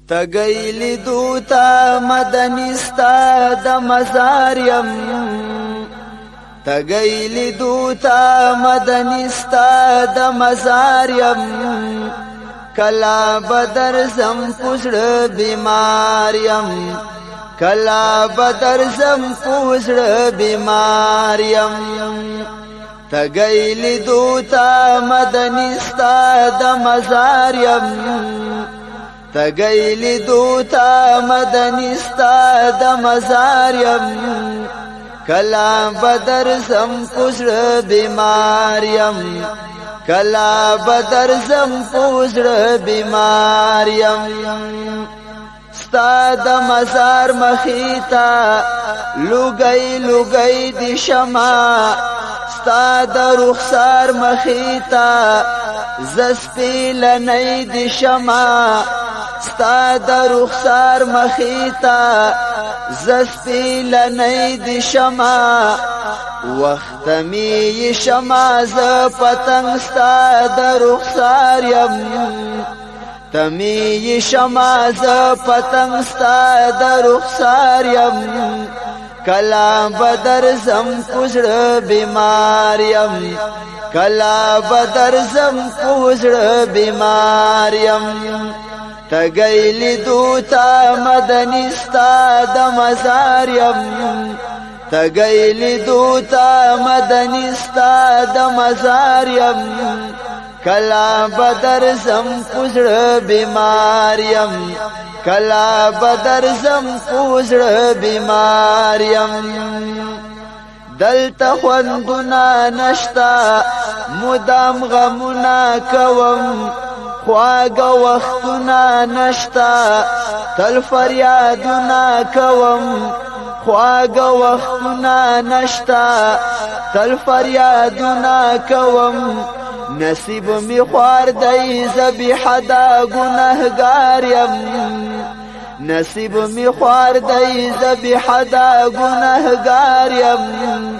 تگیلی دوتا مدنستا د مزاریم تگیلی دوتا مدنستا د مزاریم کلا بدر زم پوزړ بیماریم کلا بدر زم پوزړ بیماریم تگیلی دوتا مدنستا د مزاریم تگیلی دوتا مدنستا د مزاریم کلا بدر زم پوزړ بیماریم کلا بدر زم پوزړ بیماریم ستا د مزار مخیتا لوګي لوګي د شمع ستا د رخسار مخیتا زسپیل نه د شمع ستا د رخسار مخیتا زسپیل نه د شمع وخت می شمع ز پتنګ ستا د رخسار یم تمی شمع ز پتنګ ستا د رخسار یم کلا بدر زم پوزړ بیماریم کلا بدر زم پوزړ بیماریم تگیلی دوتا مدنستا د مزاریم تگیلی دوتا مدنستا د مزاریم کلا بدر زم پوزړ بیماریم کلا بدر زم پوزړ بیماریم دلته خوندونه نشتا مدام غمونه کوم خواږه وختونه نشتا تل فریادونه کوم خواږه وختونه نشتا تل فریادونه کوم نصیب می خوار دی زبی حدا گناهگار یم نصیب می خوار دی زبی حدا گناهگار یم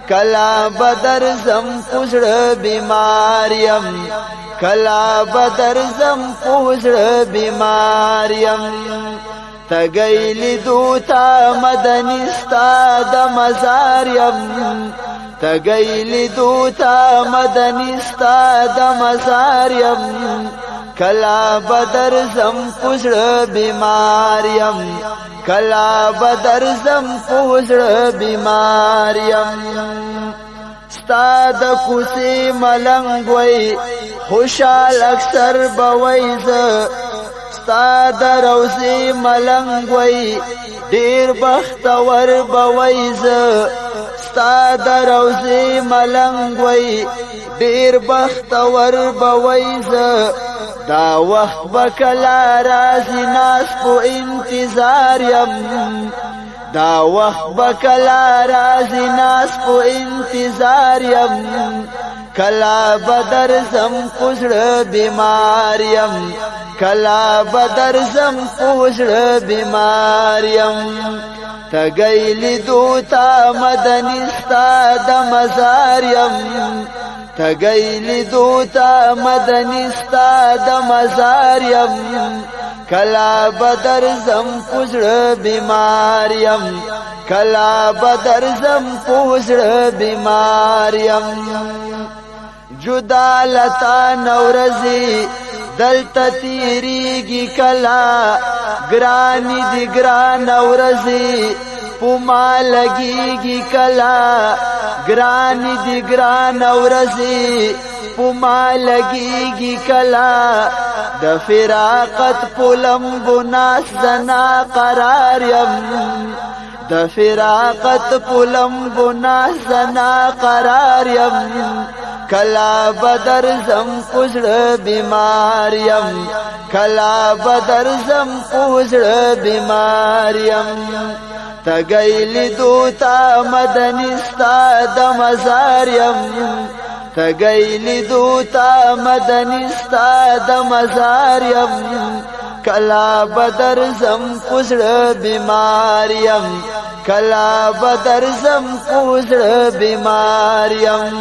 کلا بدر زم پوزړ بیماریم کلا بدر زم پوزړ بیماریم تگیلی دوتا مدنستا د مزاریم تگیلی دوتا مدنستا د مزاریم کلا بدر زم پوزړ بیماریم کلا بدر زم پوزړ بیماریم ستا د کوسی ملنګ وای خوشال اکثر بوي ز ستا د روزي ملنګ وای ډیر بختور بوي ز ستا د روزي ملنګ وای ډیر بختور بوي ز دا وخت بکلا رازي ناس په انتظار یم دا وخت بکلا رازي ناس په انتظار یم کلا بدر زم پوزړ بیماریم کلا بدر زم پوزړ بیماریم تگیلی دوتا مدنستا د مزاریم تگیلی دوتا مدنستا د مزاریم کلا بدر زم پوزړ بیماریم کلا بدر زم پوزړ بیماریم جدا لتا نورزی دلتا تیریگی کلا گرانی دی گران نورزی پوما لگیگی کلا گرانی دی گران نورزی پوما لگیگی کلا د فراقت پولم بناس زنا قرار یم د فراقت پولم بناس زنا قرار یم کلا بدر زم پوزړ بیماریم کلا بدر زم پوزړ بیماریم تگیلی دوتا مدنستا د مزاریم تگیلی دوتا مدنستا د مزاریم کلا بدر زم پوزړ بیماریم کلا بدر زم پوزړ بیماریم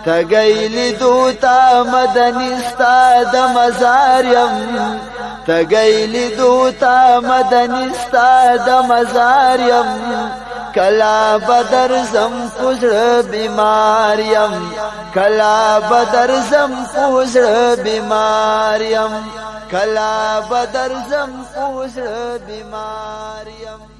تگیلی دوتا مدنستا د مزاریم تگئی لیدو تا مدنی ستا د مزار یم کلا بدر زم پوزړ بیمار یم کلا بدر زم پوزړ بیمار یم کلا بدر زم پوزړ بیمار یم